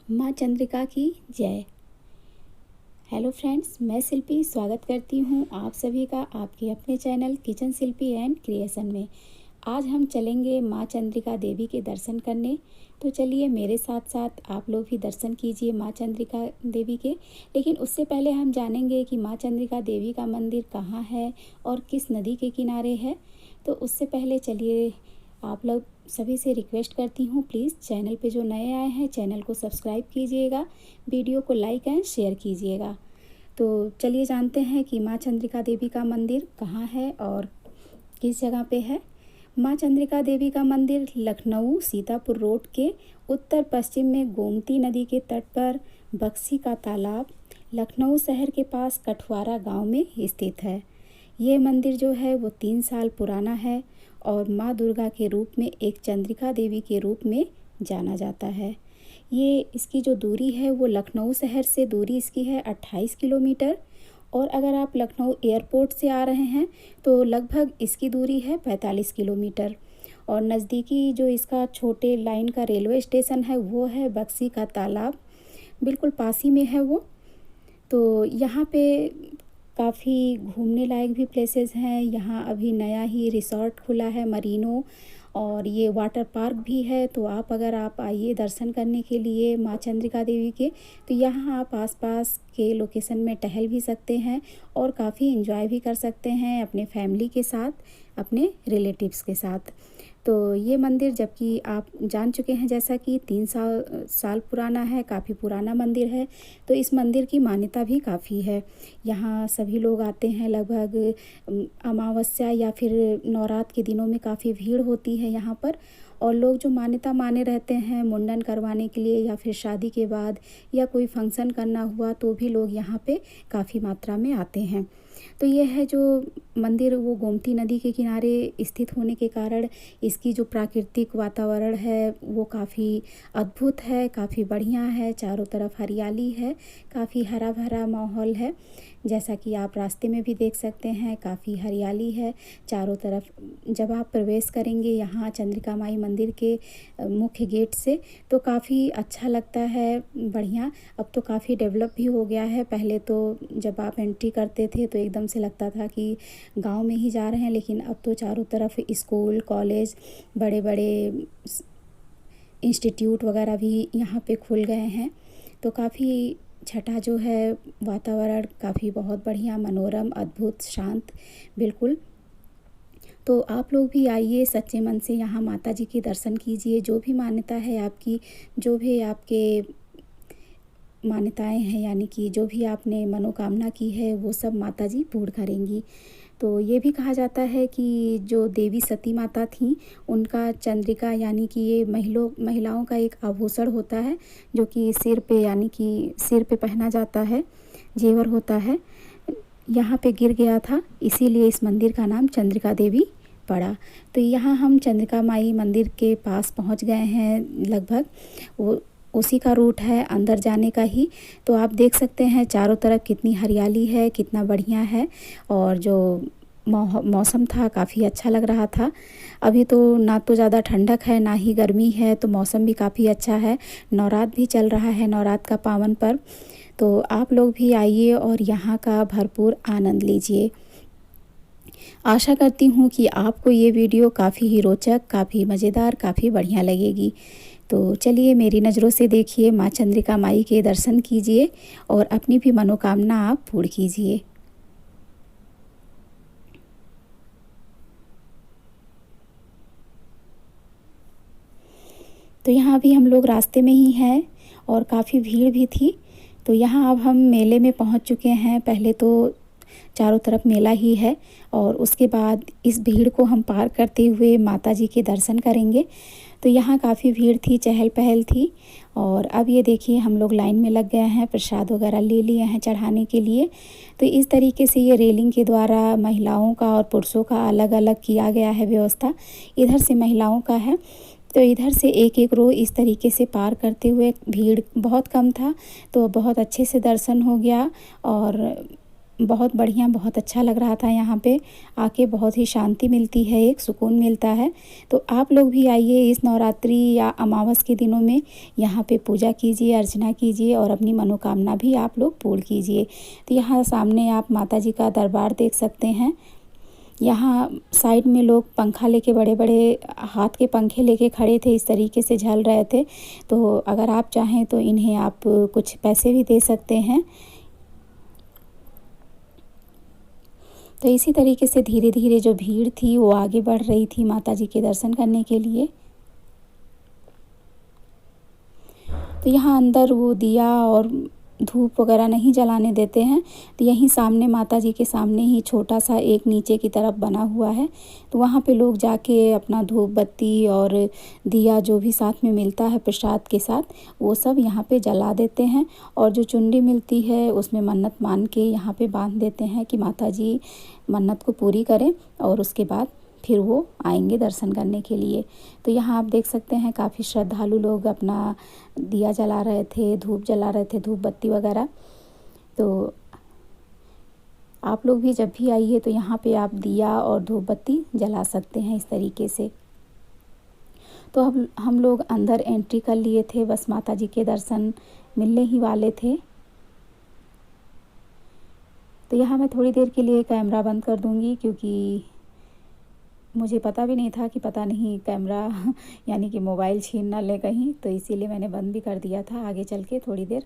माँ चंद्रिका की जय। हेलो फ्रेंड्स, मैं शिल्पी स्वागत करती हूँ आप सभी का आपके अपने channel kitchen Shilpi and creation में। आज हम चलेंगे माँ चंद्रिका देवी के दर्शन करने। तो चलिए मेरे साथ साथ आप लोग भी दर्शन कीजिए माँ चंद्रिका देवी के। लेकिन उससे पहले हम जानेंगे कि माँ चंद्रिका देवी का मंदिर कहाँ है और किस नदी के किनारे है। तो उससे पहले चलिए आप लोग सभी से रिक्वेस्ट करती हूँ, प्लीज़ चैनल पे जो नए आए हैं चैनल को सब्सक्राइब कीजिएगा, वीडियो को लाइक एंड शेयर कीजिएगा। तो चलिए जानते हैं कि माँ चंद्रिका देवी का मंदिर कहाँ है और किस जगह पे है। माँ चंद्रिका देवी का मंदिर लखनऊ सीतापुर रोड के उत्तर पश्चिम में गोमती नदी के तट पर बक्सी का तालाब लखनऊ शहर के पास कठवारा गांव में स्थित है। ये मंदिर जो है वो 3 साल पुराना है और माँ दुर्गा के रूप में एक चंद्रिका देवी के रूप में जाना जाता है। ये इसकी जो दूरी है वो लखनऊ शहर से दूरी इसकी है 28 किलोमीटर और अगर आप लखनऊ एयरपोर्ट से आ रहे हैं तो लगभग इसकी दूरी है 45 किलोमीटर। और नज़दीकी जो इसका छोटे लाइन का रेलवे स्टेशन है वो है बक्सी का तालाब, बिल्कुल पास ही में है वो। तो यहाँ पे काफ़ी घूमने लायक भी प्लेसेस हैं। यहाँ अभी नया ही रिसॉर्ट खुला है मरीनो, और ये वाटर पार्क भी है। तो आप आइए दर्शन करने के लिए माँ चंद्रिका देवी के, तो यहाँ आप आसपास के लोकेशन में टहल भी सकते हैं और काफ़ी एंजॉय भी कर सकते हैं अपने फैमिली के साथ, अपने रिलेटिव्स के साथ। तो ये मंदिर, जबकि आप जान चुके हैं जैसा कि 3 साल पुराना है, काफ़ी पुराना मंदिर है, तो इस मंदिर की मान्यता भी काफ़ी है। यहाँ सभी लोग आते हैं, लगभग अमावस्या या फिर नवरात्र के दिनों में काफ़ी भीड़ होती है यहाँ पर। और लोग जो मान्यता माने रहते हैं मुंडन करवाने के लिए या फिर शादी के बाद या कोई फंक्शन करना हुआ तो भी लोग यहाँ पे काफ़ी मात्रा में आते हैं। तो ये है जो मंदिर, वो गोमती नदी के किनारे स्थित होने के कारण इसकी जो प्राकृतिक वातावरण है वो काफ़ी अद्भुत है, काफ़ी बढ़िया है। चारों तरफ हरियाली है, काफ़ी हरा भरा माहौल है, जैसा कि आप रास्ते में भी देख सकते हैं, काफ़ी हरियाली है चारों तरफ। जब आप प्रवेश करेंगे यहाँ चंद्रिका माई मंदिर के मुख्य गेट से तो काफ़ी अच्छा लगता है, बढ़िया। अब तो काफ़ी डेवलप भी हो गया है। पहले तो जब आप एंट्री करते थे तो एकदम से लगता था कि गांव में ही जा रहे हैं, लेकिन अब तो चारों तरफ स्कूल, कॉलेज, बड़े बड़े इंस्टीट्यूट वगैरह भी यहाँ पे खुल गए हैं। तो काफ़ी छठा जो है वातावरण काफ़ी बहुत बढ़िया, मनोरम, अद्भुत, शांत बिल्कुल। तो आप लोग भी आइए सच्चे मन से यहाँ माता जी के दर्शन कीजिए। जो भी मान्यता है आपकी, जो भी आपके मान्यताएं हैं, यानी कि जो भी आपने मनोकामना की है वो सब माता जी पूर्ण करेंगी। तो ये भी कहा जाता है कि जो देवी सती माता थीं उनका चंद्रिका, यानी कि ये महिलाओं का एक आभूषण होता है जो कि सिर पे, यानी कि सिर पे पहना जाता है, जेवर होता है, यहाँ पे गिर गया था, इसीलिए इस मंदिर का नाम चंद्रिका देवी पड़ा। तो यहाँ हम चंद्रिका माई मंदिर के पास पहुँच गए हैं लगभग, वो उसी का रूट है अंदर जाने का ही। तो आप देख सकते हैं चारों तरफ कितनी हरियाली है, कितना बढ़िया है। और जो मौसम था काफ़ी अच्छा लग रहा था। अभी तो ना तो ज़्यादा ठंडक है ना ही गर्मी है, तो मौसम भी काफ़ी अच्छा है। नवरात्र भी चल रहा है, नवरात्र का पावन पर्व। तो आप लोग भी आइए और यहाँ का भरपूर आनंद लीजिए। आशा करती हूँ कि आपको ये वीडियो काफ़ी ही रोचक, काफ़ी मज़ेदार, काफ़ी बढ़िया लगेगी। तो चलिए मेरी नज़रों से देखिए, माँ चंद्रिका माई के दर्शन कीजिए और अपनी भी मनोकामना आप पूर्ण कीजिए। तो यहाँ भी हम लोग रास्ते में ही हैं और काफ़ी भीड़ भी थी। तो यहाँ अब हम मेले में पहुँच चुके हैं। पहले तो चारों तरफ मेला ही है और उसके बाद इस भीड़ को हम पार करते हुए माता जी के दर्शन करेंगे। तो यहाँ काफ़ी भीड़ थी, चहल पहल थी। और अब ये देखिए हम लोग लाइन में लग गए हैं, प्रसाद वगैरह ले लिए हैं चढ़ाने के लिए। तो इस तरीके से ये रेलिंग के द्वारा महिलाओं का और पुरुषों का अलग अलग किया गया है व्यवस्था। इधर से महिलाओं का है, तो इधर से एक एक रो इस तरीके से पार करते हुए, भीड़ बहुत कम था तो बहुत अच्छे से दर्शन हो गया। और बहुत बढ़िया, बहुत अच्छा लग रहा था यहाँ पे आके। बहुत ही शांति मिलती है, एक सुकून मिलता है। तो आप लोग भी आइए इस नवरात्रि या अमावस के दिनों में यहाँ पे पूजा कीजिए, अर्चना कीजिए और अपनी मनोकामना भी आप लोग पूर्ण कीजिए। तो यहाँ सामने आप माता जी का दरबार देख सकते हैं। यहाँ साइड में लोग पंखा लेके, बड़े बड़े हाथ के पंखे लेके खड़े थे, इस तरीके से झल रहे थे। तो अगर आप चाहें तो इन्हें आप कुछ पैसे भी दे सकते हैं। तो इसी तरीके से धीरे धीरे जो भीड़ थी वो आगे बढ़ रही थी माता जी के दर्शन करने के लिए। तो यहाँ अंदर वो दिया और धूप वगैरह नहीं जलाने देते हैं। तो यहीं सामने माता जी के सामने ही छोटा सा एक नीचे की तरफ बना हुआ है। तो वहाँ पे लोग जाके अपना धूप बत्ती और दिया जो भी साथ में मिलता है प्रसाद के साथ, वो सब यहाँ पे जला देते हैं। और जो चुंडी मिलती है उसमें मन्नत मान के यहाँ पे बांध देते हैं कि माता जी मन्नत को पूरी करें और उसके बाद फिर वो आएंगे दर्शन करने के लिए। तो यहाँ आप देख सकते हैं काफ़ी श्रद्धालु लोग अपना दिया जला रहे थे, धूप जला रहे थे, धूप बत्ती वगैरह। तो आप लोग भी जब भी आइए तो यहाँ पे आप दिया और धूप बत्ती जला सकते हैं इस तरीके से। तो हम लोग अंदर एंट्री कर लिए थे, बस माता जी के दर्शन मिलने ही वाले थे। तो यहाँ मैं थोड़ी देर के लिए कैमरा बंद कर दूँगी, क्योंकि मुझे पता भी नहीं था कि पता नहीं कैमरा यानी कि मोबाइल छीन ना ले कहीं, तो इसीलिए मैंने बंद भी कर दिया था आगे चल के थोड़ी देर।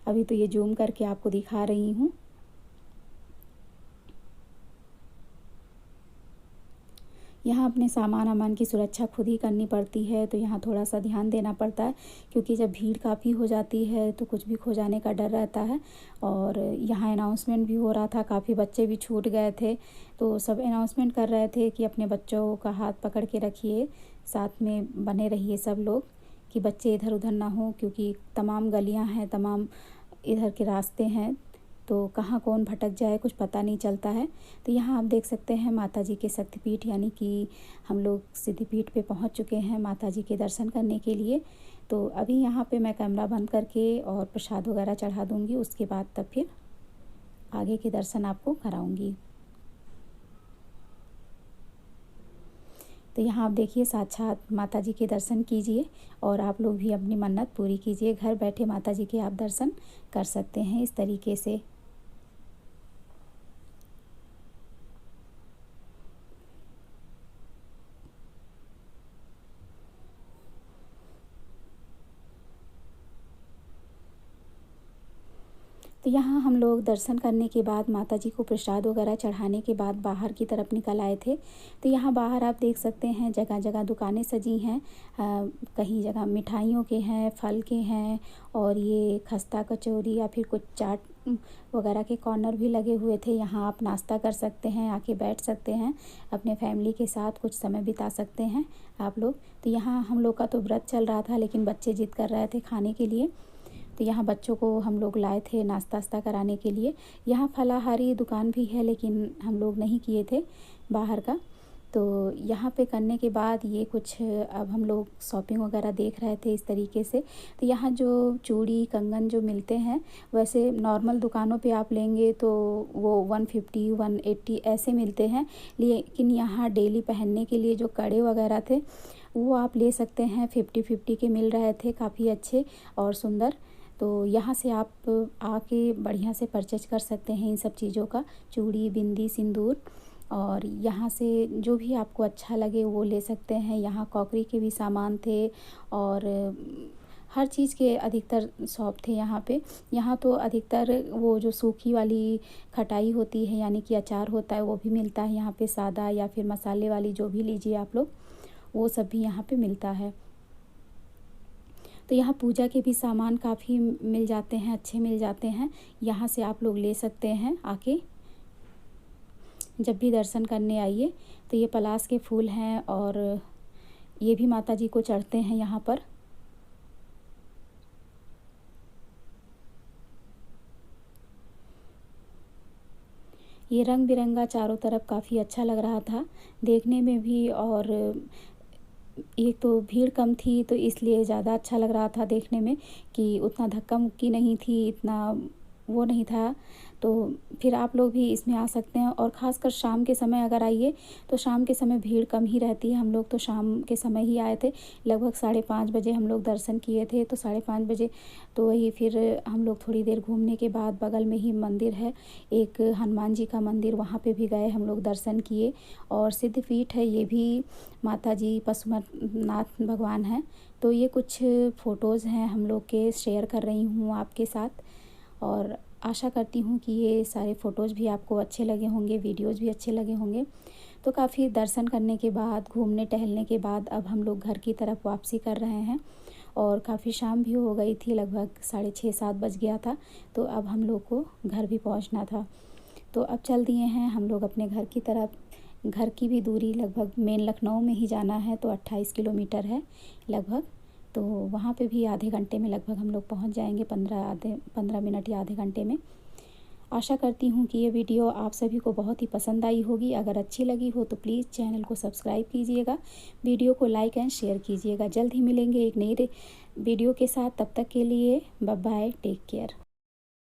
अभी तो ये जूम करके आपको दिखा रही हूँ। यहाँ अपने सामान वामान की सुरक्षा खुद ही करनी पड़ती है, तो यहाँ थोड़ा सा ध्यान देना पड़ता है, क्योंकि जब भीड़ काफ़ी हो जाती है तो कुछ भी खो जाने का डर रहता है। और यहाँ अनाउंसमेंट भी हो रहा था, काफ़ी बच्चे भी छूट गए थे, तो सब अनाउंसमेंट कर रहे थे कि अपने बच्चों का हाथ पकड़ के रखिए, साथ में बने रहिए सब लोग, कि बच्चे इधर उधर ना हो, क्योंकि तमाम गलियाँ हैं, तमाम इधर के रास्ते हैं, तो कहाँ कौन भटक जाए कुछ पता नहीं चलता है। तो यहाँ आप देख सकते हैं माता जी के शक्तिपीठ, यानी कि हम लोग सिद्धिपीठ पे पहुँच चुके हैं माता जी के दर्शन करने के लिए। तो अभी यहाँ पे मैं कैमरा बंद करके और प्रसाद वगैरह चढ़ा दूँगी, उसके बाद तब फिर आगे के दर्शन आपको कराऊँगी। तो यहाँ आप देखिए साक्षात माता जी के दर्शन कीजिए और आप लोग भी अपनी मन्नत पूरी कीजिए। घर बैठे माता जी के आप दर्शन कर सकते हैं इस तरीके से। तो यहाँ हम लोग दर्शन करने के बाद माता जी को प्रसाद वगैरह चढ़ाने के बाद बाहर की तरफ निकल आए थे। तो यहाँ बाहर आप देख सकते हैं जगह जगह दुकानें सजी हैं। कहीं जगह मिठाइयों के हैं, फल के हैं, और ये खस्ता कचौरी या फिर कुछ चाट वगैरह के कॉर्नर भी लगे हुए थे। यहाँ आप नाश्ता कर सकते हैं, आके बैठ सकते हैं, अपने फैमिली के साथ कुछ समय बिता सकते हैं आप लोग। तो यहाँ हम लोग का तो व्रत चल रहा था, लेकिन बच्चे ज़िद कर रहे थे खाने के लिए, तो यहाँ बच्चों को हम लोग लाए थे नाश्ता वास्ता कराने के लिए। यहाँ फलाहारी दुकान भी है, लेकिन हम लोग नहीं किए थे बाहर का। तो यहाँ पे करने के बाद ये कुछ अब हम लोग शॉपिंग वगैरह देख रहे थे इस तरीके से। तो यहाँ जो चूड़ी कंगन जो मिलते हैं, वैसे नॉर्मल दुकानों पे आप लेंगे तो वो 150 180 ऐसे मिलते हैं, लेकिन यहाँ डेली पहनने के लिए जो कड़े वगैरह थे वो आप ले सकते हैं, 50-50 के मिल रहे थे, काफ़ी अच्छे और सुंदर। तो यहाँ से आप आके बढ़िया से परचेज कर सकते हैं इन सब चीज़ों का, चूड़ी, बिंदी, सिंदूर, और यहाँ से जो भी आपको अच्छा लगे वो ले सकते हैं। यहाँ क्रॉकरी के भी सामान थे और हर चीज़ के अधिकतर शॉप थे यहाँ पे। यहाँ तो अधिकतर वो जो सूखी वाली खटाई होती है, यानी कि अचार होता है, वो भी मिलता है यहाँ पे, सादा या फिर मसाले वाली जो भी लीजिए आप लोग, वो सब भी यहाँ पे मिलता है। तो यहाँ पूजा के भी सामान काफ़ी मिल जाते हैं, अच्छे मिल जाते हैं, यहाँ से आप लोग ले सकते हैं आके जब भी दर्शन करने आइए। तो ये पलाश के फूल हैं और ये भी माता जी को चढ़ते हैं यहाँ पर। ये रंग बिरंगा चारों तरफ काफ़ी अच्छा लग रहा था देखने में भी, और एक तो भीड़ कम थी तो इसलिए ज़्यादा अच्छा लग रहा था देखने में, कि उतना धक्का मुक्की नहीं थी, इतना वो नहीं था, तो फिर आप लोग भी इसमें आ सकते हैं। और ख़ासकर शाम के समय अगर आइए तो शाम के समय भीड़ कम ही रहती है। हम लोग तो शाम के समय ही आए थे, लगभग 5:30 बजे हम लोग दर्शन किए थे। तो 5:30 बजे तो वही फिर हम लोग थोड़ी देर घूमने के बाद बगल में ही मंदिर है एक हनुमान जी का मंदिर, वहाँ पे भी गए हम लोग, दर्शन किए। और सिद्धपीठ है ये भी, माता जी पशुपतिनाथ भगवान हैं। तो ये कुछ फ़ोटोज़ हैं हम लोग के, शेयर कर रही हूँ आपके साथ। और आशा करती हूँ कि ये सारे फ़ोटोज़ भी आपको अच्छे लगे होंगे, वीडियोज़ भी अच्छे लगे होंगे। तो काफ़ी दर्शन करने के बाद, घूमने टहलने के बाद अब हम लोग घर की तरफ वापसी कर रहे हैं। और काफ़ी शाम भी हो गई थी, लगभग 6:30-7 बज गया था। तो अब हम लोग को घर भी पहुंचना था। तो अब चल दिए हैं हम लोग अपने घर की तरफ। घर की भी दूरी लगभग, मेन लखनऊ में ही जाना है तो 28 किलोमीटर है लगभग। तो वहाँ पे भी आधे घंटे में लगभग हम लोग पहुँच जाएंगे, 15 मिनट या आधे घंटे में। आशा करती हूँ कि ये वीडियो आप सभी को बहुत ही पसंद आई होगी। अगर अच्छी लगी हो तो प्लीज़ चैनल को सब्सक्राइब कीजिएगा, वीडियो को लाइक एंड शेयर कीजिएगा। जल्द ही मिलेंगे एक नई वीडियो के साथ, तब तक के लिए बाय बाय, टेक केयर।